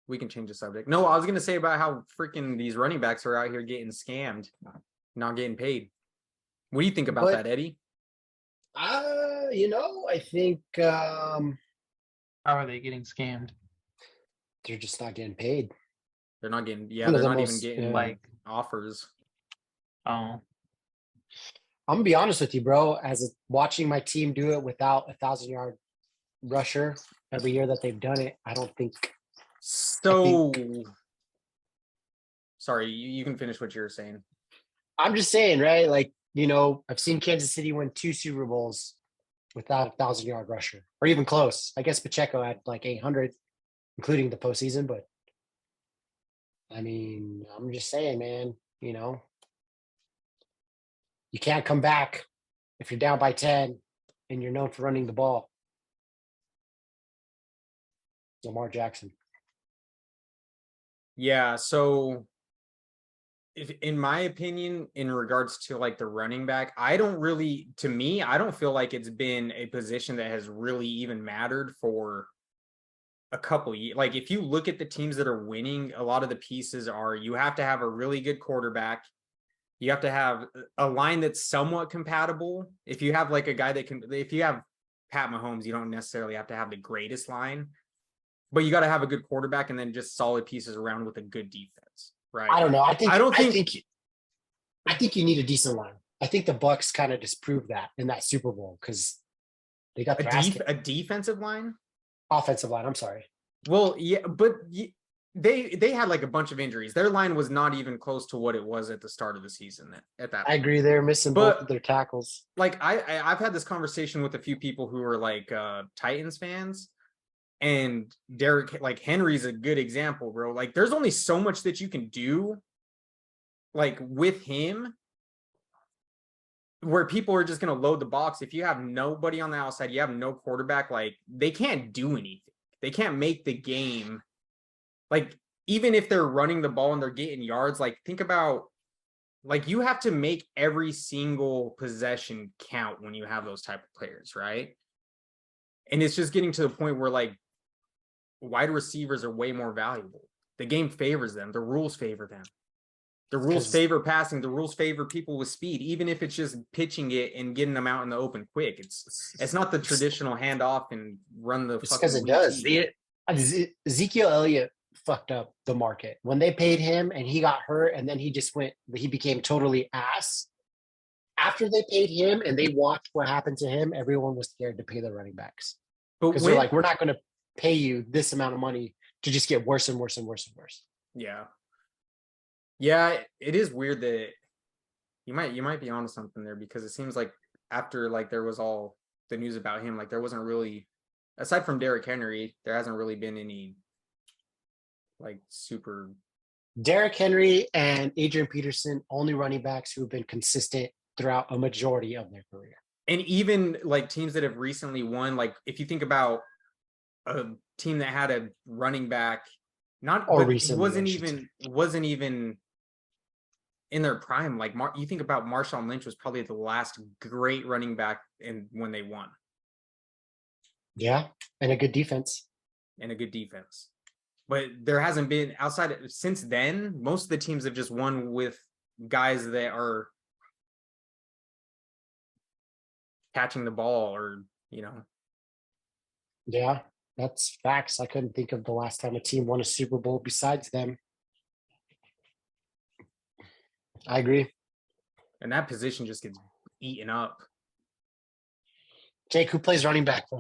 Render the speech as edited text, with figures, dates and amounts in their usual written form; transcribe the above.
we can change the subject. No, I was gonna say about how freaking these running backs are out here getting scammed, not getting paid. What do you think about But that, Eddie? I think How are they getting scammed? they're just not getting paid. They're not getting, yeah, One of they're the not even most, getting Like, offers. oh, I'm gonna be honest with you, bro. Watching my team do it without a 1,000-yard rusher every year that they've done it, I don't think. So, sorry, you can finish what you were saying. I'm just saying, right? Like, I've seen Kansas City win 2 Super Bowls without a 1,000-yard rusher, or even close. I guess Pacheco had like 800, including the postseason. But I mean, I'm just saying, man. You can't come back if you're down by 10 and you're known for running the ball. Lamar Jackson. Yeah, so if, in my opinion, in regards to like the running back, I don't feel like it's been a position that has really even mattered for a couple years. Like if you look at the teams that are winning, a lot of the pieces are you have to have a really good quarterback. You have to have a line that's somewhat compatible. If you have like a guy that can, if you have Pat Mahomes, you don't necessarily have to have the greatest line, but you got to have a good quarterback and then just solid pieces around with a good defense, right? I don't know. I think think you need a decent line. I think the Bucks kind of disproved that in that Super Bowl because they got their a defensive line. Offensive line. I'm sorry. Well, yeah, but they had like a bunch of injuries. Their line was not even close to what it was at the start of the season. At that, I agree. They're missing both of their tackles. Like I've had this conversation with a few people who are like Titans fans, and Derrick, like Henry's a good example, bro. Like there's only so much that you can do, like with him, where people are just gonna load the box. If you have nobody on the outside, you have no quarterback. Like they can't do anything. They can't make the game. Like, even if they're running the ball and they're getting yards, like, think about, like, you have to make every single possession count when you have those type of players, right? And it's just getting to the point where, like, wide receivers are way more valuable. The game favors them. The rules favor them. The rules favor passing. The rules favor people with speed, even if it's just pitching it and getting them out in the open quick. It's not the traditional handoff and run the fucking. Because it does. Ezekiel Elliott fucked up the market when they paid him and he got hurt and then he became totally ass. After they paid him and they watched what happened to him, everyone was scared to pay the running backs because they're like, we're not going to pay you this amount of money to just get worse and worse and worse and worse. Yeah, it is weird that you might be onto something there, because it seems like after like there was all the news about him, like there wasn't really, aside from Derrick Henry, there hasn't really been any like super. Derrick Henry and Adrian Peterson, only running backs who have been consistent throughout a majority of their career. And even like teams that have recently won, like if you think about a team that had a running back, wasn't even in their prime. Like you think about Marshawn Lynch was probably the last great running back when they won. Yeah, and a good defense. But there hasn't been since then. Most of the teams have just won with guys that are catching the ball, or Yeah, that's facts. I couldn't think of the last time a team won a Super Bowl besides them. I agree. And that position just gets eaten up. Jake, who plays running back for